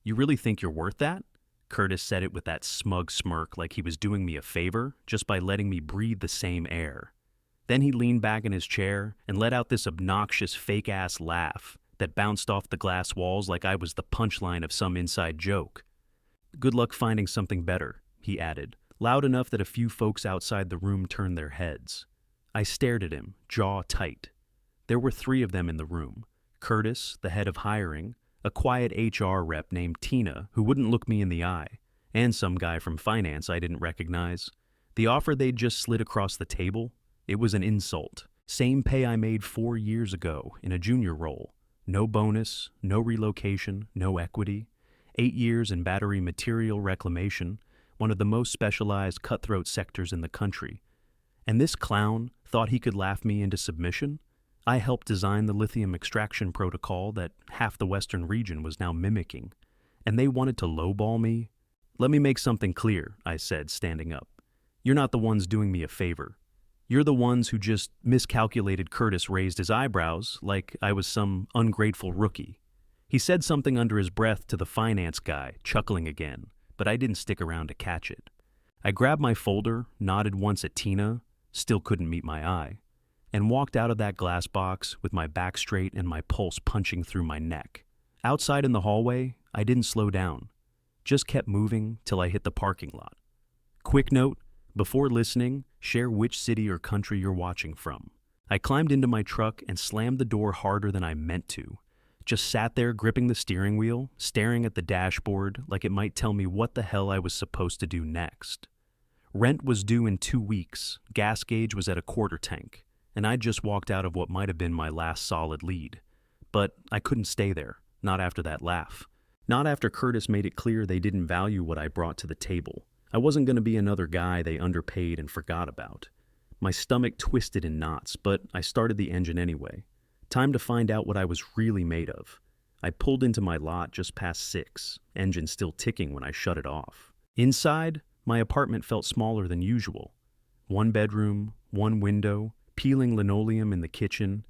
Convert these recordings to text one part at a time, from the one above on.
You really think you're worth that? Curtis said it with that smug smirk like he was doing me a favor just by letting me breathe the same air. Then he leaned back in his chair and let out this obnoxious fake-ass laugh that bounced off the glass walls like I was the punchline of some inside joke. Good luck finding something better, he added, loud enough that a few folks outside the room turned their heads. I stared at him, jaw tight. There were 3 of them in the room. Curtis, the head of hiring, a quiet HR rep named Tina who wouldn't look me in the eye, and some guy from finance I didn't recognize. The offer they'd just slid across the table, it was an insult. Same pay I made 4 years ago in a junior role. No bonus, no relocation, no equity. 8 years in battery material reclamation, one of the most specialized cutthroat sectors in the country. And this clown thought he could laugh me into submission? I helped design the lithium extraction protocol that half the western region was now mimicking. And they wanted to lowball me? Let me make something clear, I said, standing up. You're not the ones doing me a favor. You're the ones who just miscalculated. Curtis raised his eyebrows like I was some ungrateful rookie. He said something under his breath to the finance guy, chuckling again, but I didn't stick around to catch it. I grabbed my folder, nodded once at Tina, still couldn't meet my eye, and walked out of that glass box with my back straight and my pulse punching through my neck. Outside in the hallway, I didn't slow down, just kept moving till I hit the parking lot. Quick note, before listening, share which city or country you're watching from. I climbed into my truck and slammed the door harder than I meant to. Just sat there gripping the steering wheel, staring at the dashboard like it might tell me what the hell I was supposed to do next. Rent was due in 2 weeks, gas gauge was at a quarter tank, and I'd just walked out of what might have been my last solid lead. But I couldn't stay there, not after that laugh. Not after Curtis made it clear they didn't value what I brought to the table. I wasn't going to be another guy they underpaid and forgot about. My stomach twisted in knots, but I started the engine anyway. Time to find out what I was really made of. I pulled into my lot just past 6, engine still ticking when I shut it off. Inside, my apartment felt smaller than usual. 1 bedroom, 1 window, peeling linoleum in the kitchen,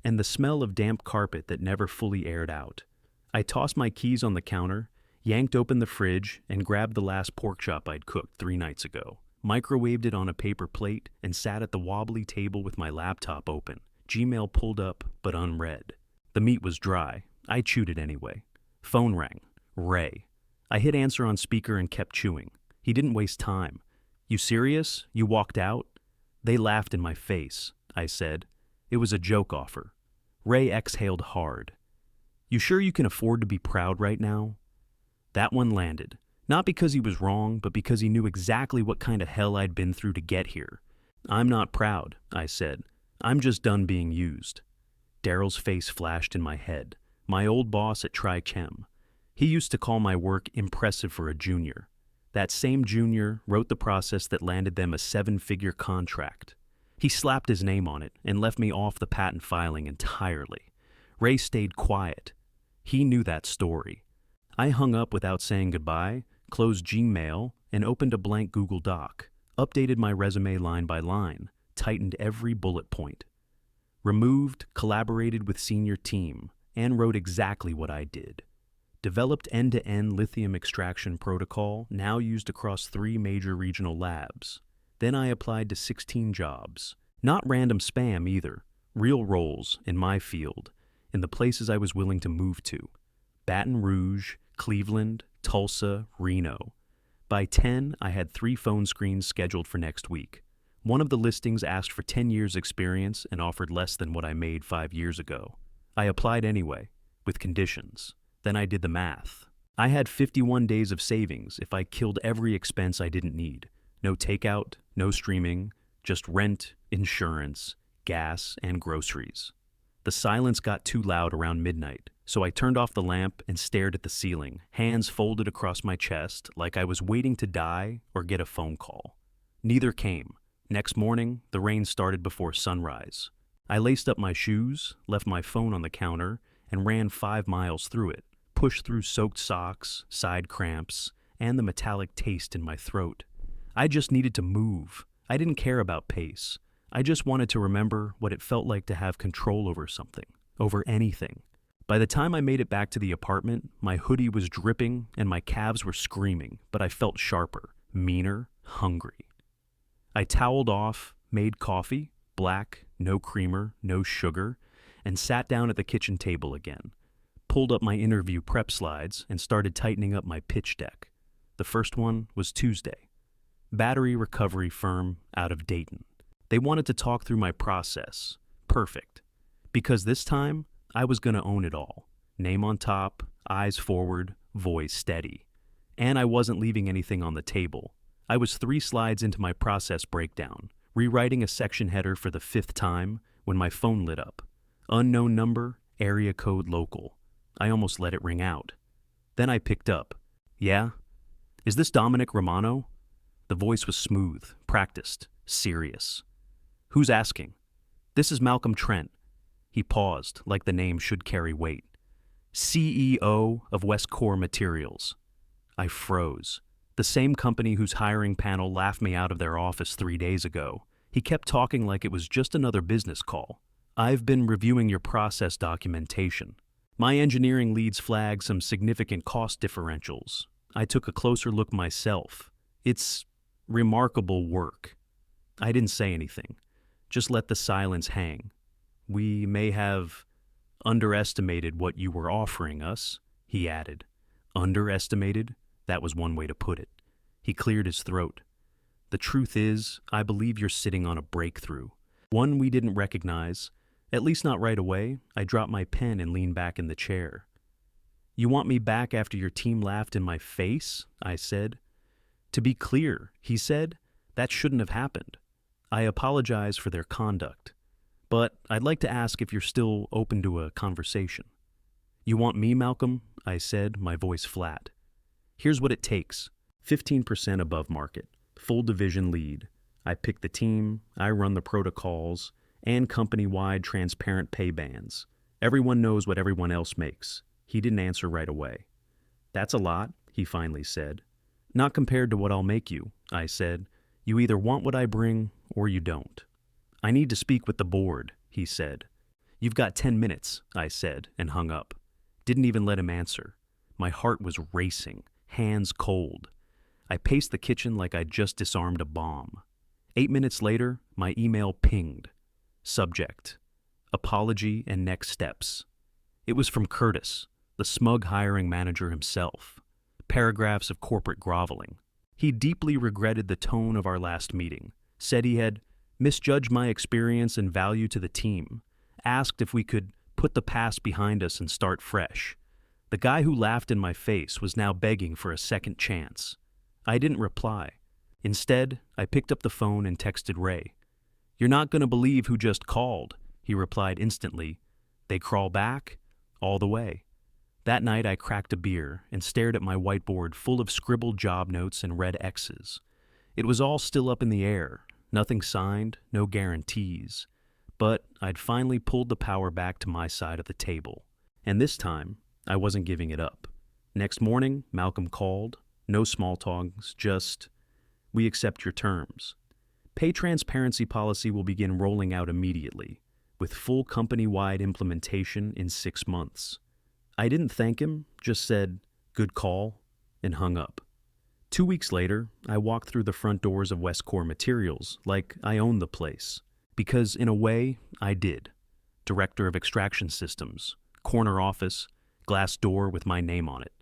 and the smell of damp carpet that never fully aired out. I tossed my keys on the counter, yanked open the fridge, and grabbed the last pork chop I'd cooked 3 nights ago, microwaved it on a paper plate, and sat at the wobbly table with my laptop open, Gmail pulled up but unread. The meat was dry. I chewed it anyway. Phone rang. Ray. I hit answer on speaker and kept chewing. He didn't waste time. You serious? You walked out? They laughed in my face, I said. It was a joke offer. Ray exhaled hard. You sure you can afford to be proud right now? That one landed. Not because he was wrong, but because he knew exactly what kind of hell I'd been through to get here. I'm not proud, I said. I'm just done being used. Daryl's face flashed in my head. My old boss at Trichem. He used to call my work impressive for a junior. That same junior wrote the process that landed them a 7-figure contract. He slapped his name on it and left me off the patent filing entirely. Ray stayed quiet. He knew that story. I hung up without saying goodbye, closed Gmail, and opened a blank Google Doc, updated my resume line by line, tightened every bullet point. Removed, collaborated with senior team, and wrote exactly what I did. Developed end-to-end lithium extraction protocol now used across 3 major regional labs. Then I applied to 16 jobs. Not random spam either. Real roles in my field, in the places I was willing to move to. Baton Rouge, Cleveland, Tulsa, Reno. By 10, I had 3 phone screens scheduled for next week. One of the listings asked for 10 years experience and offered less than what I made 5 years ago. I applied anyway, with conditions. Then I did the math. I had 51 days of savings if I killed every expense I didn't need. No takeout, no streaming, just rent, insurance, gas, and groceries. The silence got too loud around midnight, so I turned off the lamp and stared at the ceiling, hands folded across my chest like I was waiting to die or get a phone call. Neither came. Next morning, the rain started before sunrise. I laced up my shoes, left my phone on the counter, and ran 5 miles through it, pushed through soaked socks, side cramps, and the metallic taste in my throat. I just needed to move. I didn't care about pace. I just wanted to remember what it felt like to have control over something, over anything. By the time I made it back to the apartment, my hoodie was dripping and my calves were screaming, but I felt sharper, meaner, hungry. I toweled off, made coffee, black, no creamer, no sugar, and sat down at the kitchen table again, pulled up my interview prep slides, and started tightening up my pitch deck. The first one was Tuesday. Battery recovery firm out of Dayton. They wanted to talk through my process. Perfect. Because this time, I was going to own it all. Name on top, eyes forward, voice steady. And I wasn't leaving anything on the table. I was 3 slides into my process breakdown, rewriting a section header for the 5th time, when my phone lit up. Unknown number, area code local. I almost let it ring out. Then I picked up. Yeah? Is this Dominic Romano? The voice was smooth, practiced, serious. Who's asking? This is Malcolm Trent. He paused, like the name should carry weight. CEO of West Core Materials. I froze. The same company whose hiring panel laughed me out of their office 3 days ago. He kept talking like it was just another business call. I've been reviewing your process documentation. My engineering leads flagged some significant cost differentials. I took a closer look myself. It's remarkable work. I didn't say anything, just let the silence hang. We may have underestimated what you were offering us, he added. Underestimated? That was one way to put it. He cleared his throat. The truth is, I believe you're sitting on a breakthrough. One we didn't recognize, at least not right away. I dropped my pen and leaned back in the chair. You want me back after your team laughed in my face? I said. To be clear, he said, that shouldn't have happened. I apologize for their conduct. But I'd like to ask if you're still open to a conversation. You want me, Malcolm? I said, my voice flat. Here's what it takes. 15% above market, full division lead. I pick the team, I run the protocols, and company-wide transparent pay bands. Everyone knows what everyone else makes. He didn't answer right away. That's a lot, he finally said. Not compared to what I'll make you, I said. You either want what I bring or you don't. I need to speak with the board, he said. You've got 10 minutes, I said, and hung up. Didn't even let him answer. My heart was racing, hands cold. I paced the kitchen like I'd just disarmed a bomb. 8 minutes later, my email pinged. Subject: apology and next steps. It was from Curtis, the smug hiring manager himself. Paragraphs of corporate groveling. He deeply regretted the tone of our last meeting, said he had misjudged my experience and value to the team, asked if we could put the past behind us and start fresh. The guy who laughed in my face was now begging for a second chance. I didn't reply. Instead, I picked up the phone and texted Ray. You're not going to believe who just called, he replied instantly. They crawl back? All the way. That night I cracked a beer and stared at my whiteboard full of scribbled job notes and red X's. It was all still up in the air, nothing signed, no guarantees. But I'd finally pulled the power back to my side of the table. And this time, I wasn't giving it up. Next morning, Malcolm called. No small talks, just, we accept your terms. Pay transparency policy will begin rolling out immediately, with full company-wide implementation in 6 months. I didn't thank him, just said, good call, and hung up. 2 weeks later, I walked through the front doors of West Core Materials like I owned the place. Because in a way, I did. Director of Extraction Systems, corner office, glass door with my name on it.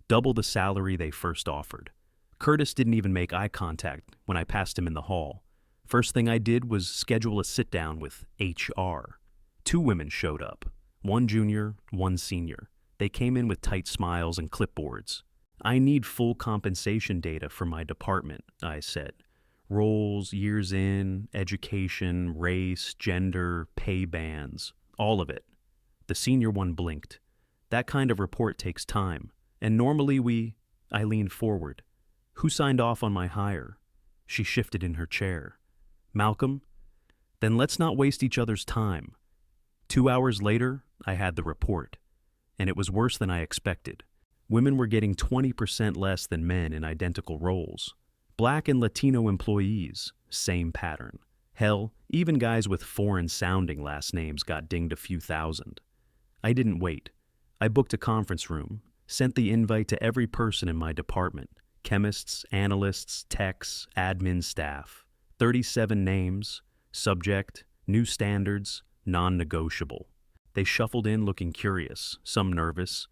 Double the salary they first offered. Curtis didn't even make eye contact when I passed him in the hall. First thing I did was schedule a sit-down with HR. 2 women showed up, one junior, one senior. They came in with tight smiles and clipboards. I need full compensation data for my department, I said. Roles, years in, education, race, gender, pay bands, all of it. The senior one blinked. That kind of report takes time, and normally I leaned forward. Who signed off on my hire? She shifted in her chair. Malcolm? Then let's not waste each other's time. 2 hours later, I had the report, and it was worse than I expected. Women were getting 20% less than men in identical roles. Black and Latino employees, same pattern. Hell, even guys with foreign-sounding last names got dinged a few thousand. I didn't wait. I booked a conference room, sent the invite to every person in my department, chemists, analysts, techs, admin staff. 37 names, subject, new standards, non-negotiable. They shuffled in looking curious, some nervous.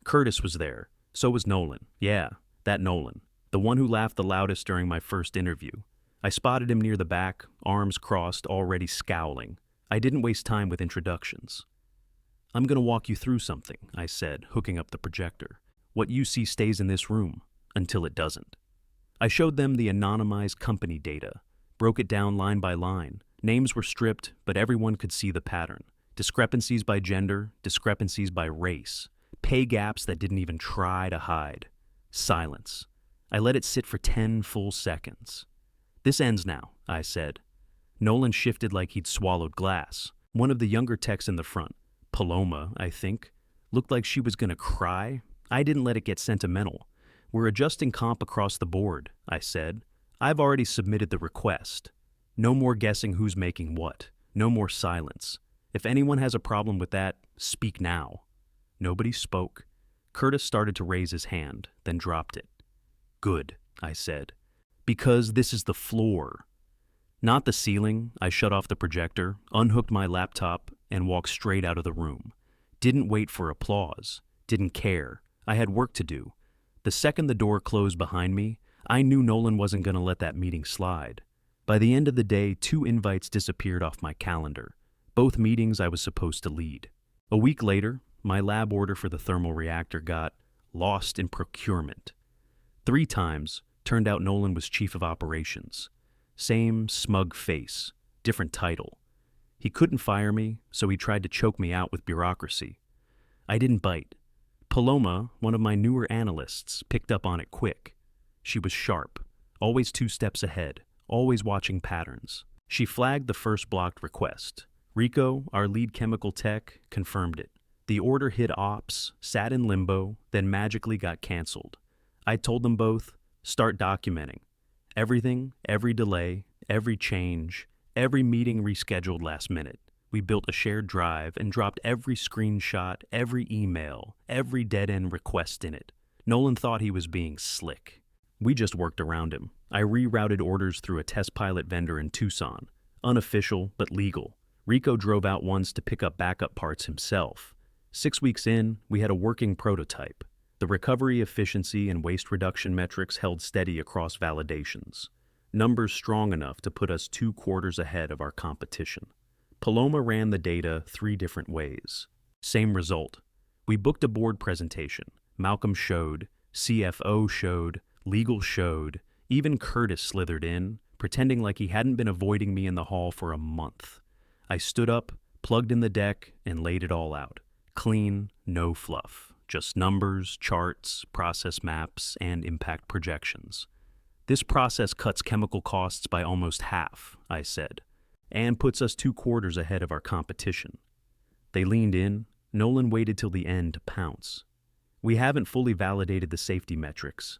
Curtis was there. So was Nolan. Yeah, that Nolan. The one who laughed the loudest during my first interview. I spotted him near the back, arms crossed, already scowling. I didn't waste time with introductions. "I'm going to walk you through something," I said, hooking up the projector. "What you see stays in this room, until it doesn't." I showed them the anonymized company data, broke it down line by line. Names were stripped, but everyone could see the pattern. Discrepancies by gender, discrepancies by race, pay gaps that didn't even try to hide. Silence. I let it sit for 10 full seconds. "This ends now," I said. Nolan shifted like he'd swallowed glass. One of the younger techs in the front, Paloma, I think, looked like she was gonna cry. I didn't let it get sentimental. "We're adjusting comp across the board," I said. "I've already submitted the request. No more guessing who's making what. No more silence. If anyone has a problem with that, speak now." Nobody spoke. Curtis started to raise his hand, then dropped it. "Good," I said. "Because this is the floor. Not the ceiling." I shut off the projector, unhooked my laptop, and walked straight out of the room. Didn't wait for applause. Didn't care. I had work to do. The second the door closed behind me, I knew Nolan wasn't going to let that meeting slide. By the end of the day, 2 invites disappeared off my calendar. Both meetings I was supposed to lead. A week later, my lab order for the thermal reactor got lost in procurement. 3 times, turned out Nolan was chief of operations. Same smug face, different title. He couldn't fire me, so he tried to choke me out with bureaucracy. I didn't bite. Paloma, one of my newer analysts, picked up on it quick. She was sharp, always 2 steps ahead, always watching patterns. She flagged the first blocked request. Rico, our lead chemical tech, confirmed it. The order hit ops, sat in limbo, then magically got canceled. I told them both, start documenting. Everything, every delay, every change, every meeting rescheduled last minute. We built a shared drive and dropped every screenshot, every email, every dead-end request in it. Nolan thought he was being slick. We just worked around him. I rerouted orders through a test pilot vendor in Tucson. Unofficial, but legal. Rico drove out once to pick up backup parts himself. 6 weeks in, we had a working prototype. The recovery efficiency and waste reduction metrics held steady across validations. Numbers strong enough to put us 2 quarters ahead of our competition. Paloma ran the data 3 different ways. Same result. We booked a board presentation. Malcolm showed, CFO showed, legal showed, even Curtis slithered in, pretending like he hadn't been avoiding me in the hall for a month. I stood up, plugged in the deck, and laid it all out. Clean, no fluff. Just numbers, charts, process maps, and impact projections. "This process cuts chemical costs by almost half," I said, "and puts us 2 quarters ahead of our competition." They leaned in. Nolan waited till the end to pounce. "We haven't fully validated the safety metrics.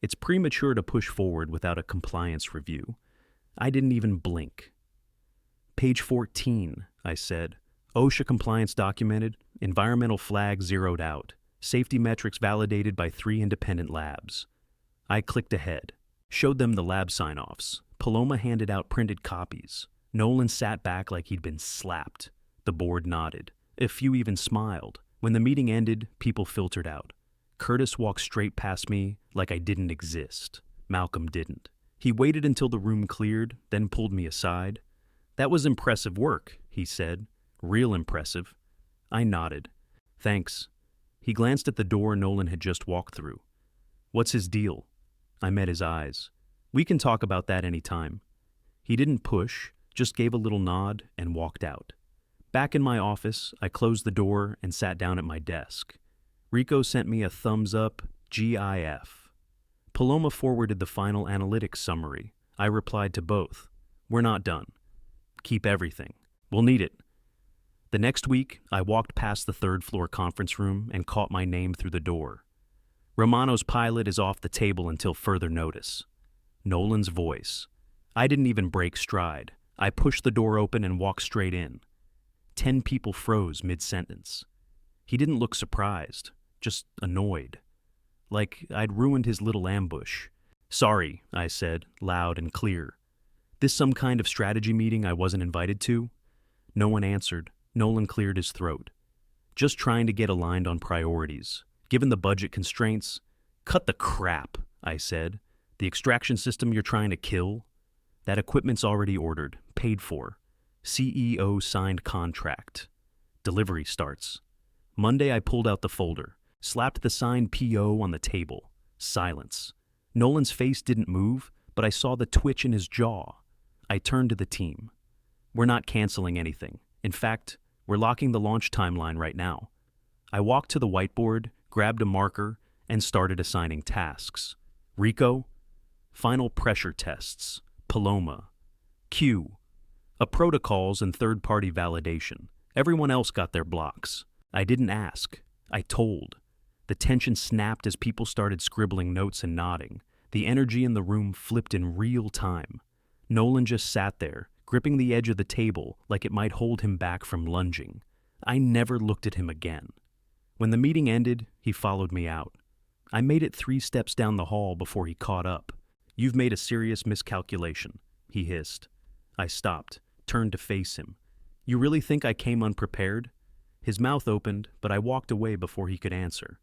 It's premature to push forward without a compliance review." I didn't even blink. "Page 14, I said. "OSHA compliance documented, environmental flag zeroed out, safety metrics validated by 3 independent labs." I clicked ahead, showed them the lab sign-offs. Paloma handed out printed copies. Nolan sat back like he'd been slapped. The board nodded. A few even smiled. When the meeting ended, people filtered out. Curtis walked straight past me like I didn't exist. Malcolm didn't. He waited until the room cleared, then pulled me aside. "That was impressive work," he said. "Real impressive." I nodded. "Thanks." He glanced at the door Nolan had just walked through. "What's his deal?" I met his eyes. "We can talk about that any time." He didn't push, just gave a little nod and walked out. Back in my office, I closed the door and sat down at my desk. Rico sent me a thumbs up, GIF. Paloma forwarded the final analytics summary. I replied to both. "We're not done. Keep everything. We'll need it." The next week, I walked past the 3rd floor conference room and caught my name through the door. "Romano's pilot is off the table until further notice." Nolan's voice. I didn't even break stride. I pushed the door open and walked straight in. 10 people froze mid-sentence. He didn't look surprised, just annoyed. Like I'd ruined his little ambush. "Sorry," I said, loud and clear. "This some kind of strategy meeting I wasn't invited to?" No one answered. Nolan cleared his throat. "Just trying to get aligned on priorities. Given the budget constraints..." "Cut the crap," I said. "The extraction system you're trying to kill? That equipment's already ordered, paid for. CEO signed contract. Delivery starts." Monday I pulled out the folder, slapped the signed PO on the table. Silence. Nolan's face didn't move, but I saw the twitch in his jaw. I turned to the team. "We're not canceling anything. In fact, we're locking the launch timeline right now." I walked to the whiteboard, grabbed a marker, and started assigning tasks. Rico, final pressure tests. Paloma. Q, protocols and third-party validation. Everyone else got their blocks. I didn't ask. I told. The tension snapped as people started scribbling notes and nodding. The energy in the room flipped in real time. Nolan just sat there, gripping the edge of the table like it might hold him back from lunging. I never looked at him again. When the meeting ended, he followed me out. I made it 3 steps down the hall before he caught up. "You've made a serious miscalculation," he hissed. I stopped, turned to face him. "You really think I came unprepared?" His mouth opened, but I walked away before he could answer.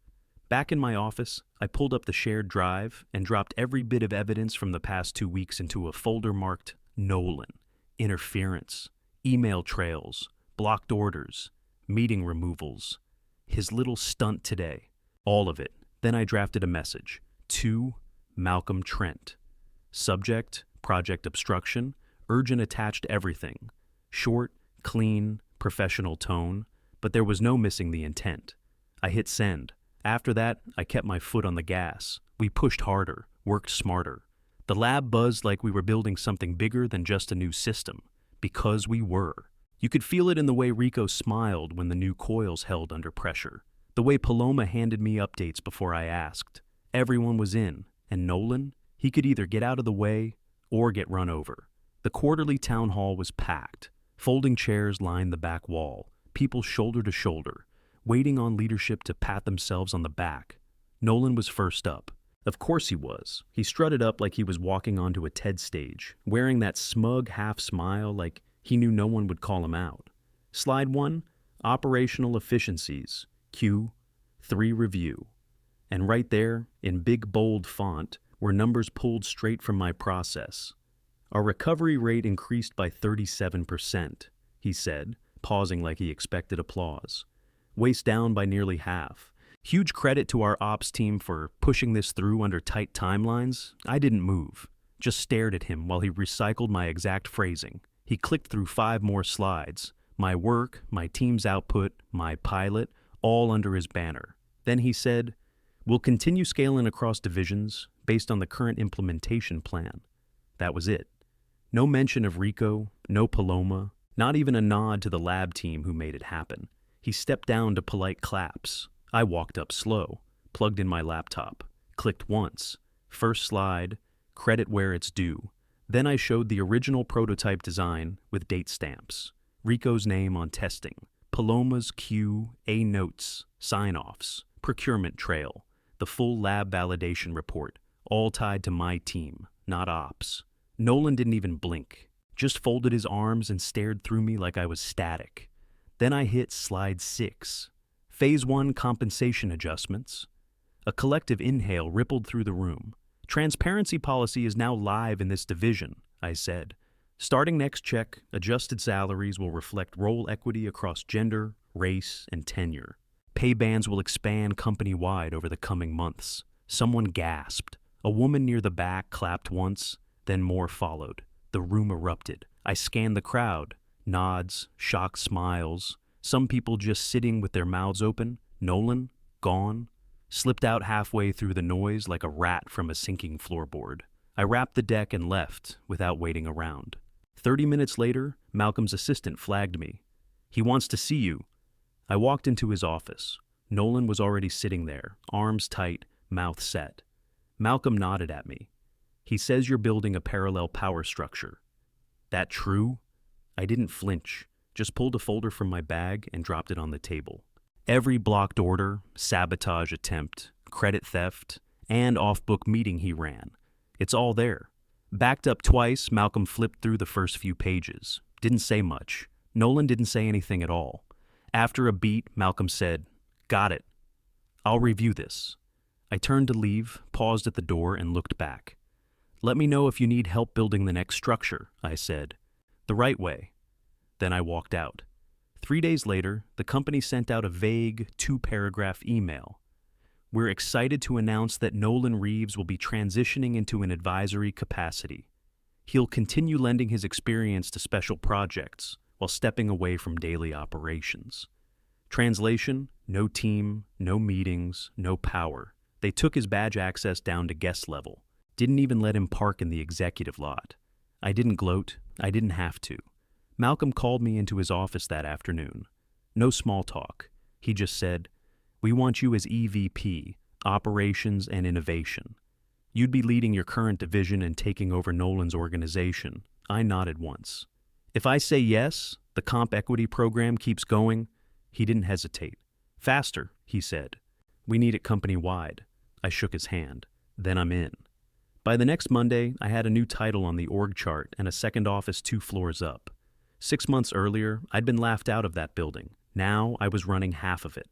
Back in my office, I pulled up the shared drive and dropped every bit of evidence from the past 2 weeks into a folder marked Nolan, interference, email trails, blocked orders, meeting removals, his little stunt today, all of it. Then I drafted a message. To Malcolm Trent. Subject, project obstruction, urgent attached everything. Short, clean, professional tone, but there was no missing the intent. I hit send. After that, I kept my foot on the gas. We pushed harder, worked smarter. The lab buzzed like we were building something bigger than just a new system. Because we were. You could feel it in the way Rico smiled when the new coils held under pressure. The way Paloma handed me updates before I asked. Everyone was in, and Nolan, he could either get out of the way or get run over. The quarterly town hall was packed. Folding chairs lined the back wall, people shoulder to shoulder, waiting on leadership to pat themselves on the back. Nolan was first up. Of course he was. He strutted up like he was walking onto a TED stage, wearing that smug half smile like he knew no one would call him out. Slide 1, operational efficiencies. Q, 3 review. And right there, in big bold font, were numbers pulled straight from my process. Our recovery rate increased by 37%, he said, pausing like he expected applause. Waste down by nearly half. Huge credit to our ops team for pushing this through under tight timelines. I didn't move, just stared at him while he recycled my exact phrasing. He clicked through 5 more slides. My work, my team's output, my pilot, all under his banner. Then he said, "We'll continue scaling across divisions based on the current implementation plan." That was it. No mention of Rico, no Paloma, not even a nod to the lab team who made it happen. He stepped down to polite claps. I walked up slow, plugged in my laptop, clicked once. First slide, credit where it's due. Then I showed the original prototype design with date stamps. Rico's name on testing. Paloma's QA notes, sign-offs, procurement trail, the full lab validation report, all tied to my team, not ops. Nolan didn't even blink, just folded his arms and stared through me like I was static. Then I hit slide 6. Phase 1 compensation adjustments. A collective inhale rippled through the room. Transparency policy is now live in this division, I said. Starting next check, adjusted salaries will reflect role equity across gender, race, and tenure. Pay bands will expand company-wide over the coming months. Someone gasped. A woman near the back clapped once, then more followed. The room erupted. I scanned the crowd. Nods, shocked smiles. Some people just sitting with their mouths open. Nolan, gone. Slipped out halfway through the noise like a rat from a sinking floorboard. I wrapped the deck and left without waiting around. 30 minutes later, Malcolm's assistant flagged me. "He wants to see you." I walked into his office. Nolan was already sitting there, arms tight, mouth set. Malcolm nodded at me. "He says you're building a parallel power structure." "That true?" I didn't flinch, just pulled a folder from my bag and dropped it on the table. Every blocked order, sabotage attempt, credit theft, and off-book meeting he ran. It's all there. Backed up twice, Malcolm flipped through the first few pages. Didn't say much. Nolan didn't say anything at all. After a beat, Malcolm said, "Got it. I'll review this." I turned to leave, paused at the door, and looked back. "Let me know if you need help building the next structure," I said. "The right way." Then I walked out. 3 days later, the company sent out a vague 2-paragraph email. "We're excited to announce that Nolan Reeves will be transitioning into an advisory capacity. He'll continue lending his experience to special projects while stepping away from daily operations." Translation: no team, no meetings, no power. They took his badge access down to guest level. Didn't even let him park in the executive lot. I didn't gloat. I didn't have to. Malcolm called me into his office that afternoon. No small talk. He just said, "We want you as EVP, Operations and Innovation. You'd be leading your current division and taking over Nolan's organization." I nodded once. "If I say yes, the comp equity program keeps going." He didn't hesitate. "Faster," he said. "We need it company-wide." I shook his hand. "Then I'm in." By the next Monday, I had a new title on the org chart and a second office 2 floors up. 6 months earlier, I'd been laughed out of that building. Now I was running half of it.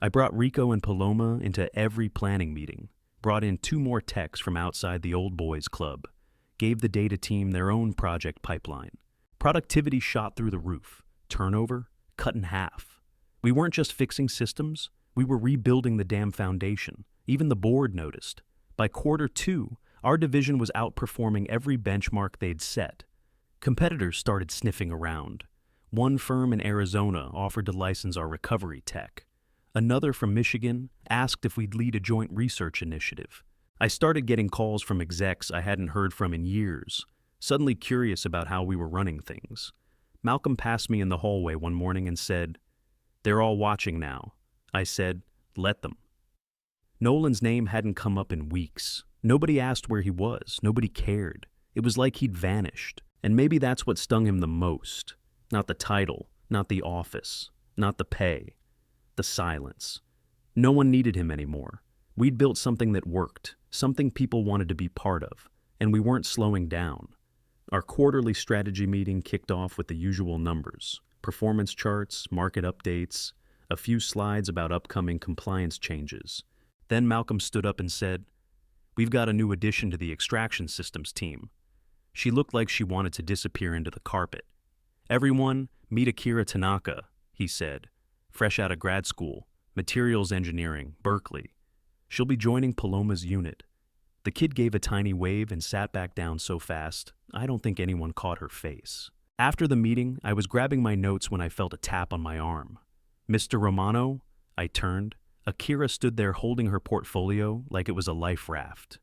I brought Rico and Paloma into every planning meeting, brought in 2 more techs from outside the old boys club, gave the data team their own project pipeline. Productivity shot through the roof. Turnover cut in half. We weren't just fixing systems, we were rebuilding the damn foundation. Even the board noticed. By quarter 2, our division was outperforming every benchmark they'd set. Competitors started sniffing around. One firm in Arizona offered to license our recovery tech. Another from Michigan asked if we'd lead a joint research initiative. I started getting calls from execs I hadn't heard from in years, suddenly curious about how we were running things. Malcolm passed me in the hallway one morning and said, "They're all watching now." I said, "Let them." Nolan's name hadn't come up in weeks. Nobody asked where he was. Nobody cared. It was like he'd vanished. And maybe that's what stung him the most. Not the title, not the office, not the pay. The silence. No one needed him anymore. We'd built something that worked, something people wanted to be part of, and we weren't slowing down. Our quarterly strategy meeting kicked off with the usual numbers: performance charts, market updates, a few slides about upcoming compliance changes. Then Malcolm stood up and said, "We've got a new addition to the extraction systems team." She looked like she wanted to disappear into the carpet. "Everyone, meet Akira Tanaka," he said, fresh out of grad school, materials engineering, Berkeley. "She'll be joining Paloma's unit." The kid gave a tiny wave and sat back down so fast, I don't think anyone caught her face. After the meeting, I was grabbing my notes when I felt a tap on my arm. "Mr. Romano?" I turned. Akira stood there holding her portfolio like it was a life raft.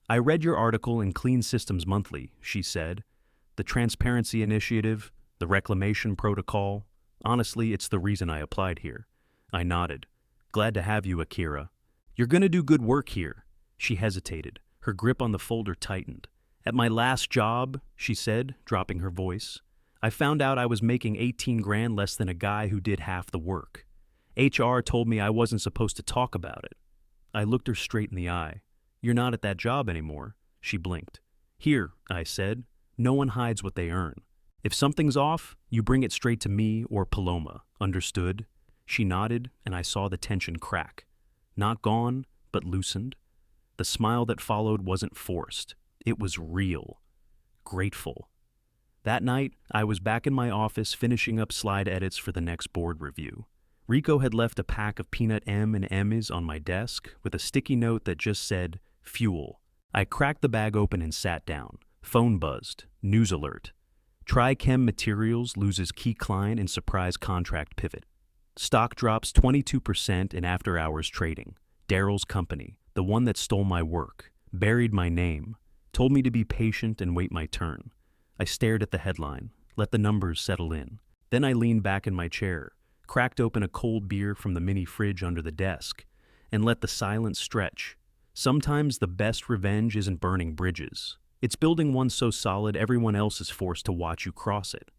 "I read your article in Clean Systems Monthly," she said. "The Transparency Initiative, the Reclamation Protocol. Honestly, it's the reason I applied here." I nodded. "Glad to have you, Akira." "You're gonna do good work here." She hesitated. Her grip on the folder tightened. "At my last job," she said, dropping her voice, "I found out I was making 18 grand less than a guy who did half the work. HR told me I wasn't supposed to talk about it." I looked her straight in the eye. "You're not at that job anymore." She blinked. "Here," I said. "No one hides what they earn. If something's off, you bring it straight to me or Paloma. Understood?" She nodded, and I saw the tension crack. Not gone, but loosened. The smile that followed wasn't forced. It was real. Grateful. That night, I was back in my office finishing up slide edits for the next board review. Rico had left a pack of peanut M and M's on my desk with a sticky note that just said, "Fuel." I cracked the bag open and sat down. Phone buzzed. News alert. Trichem Materials loses key client in surprise contract pivot. Stock drops 22% in after-hours trading. Daryl's company, the one that stole my work, buried my name, told me to be patient and wait my turn. I stared at the headline, let the numbers settle in. Then I leaned back in my chair, cracked open a cold beer from the mini fridge under the desk, and let the silence stretch. Sometimes the best revenge isn't burning bridges. It's building one so solid everyone else is forced to watch you cross it.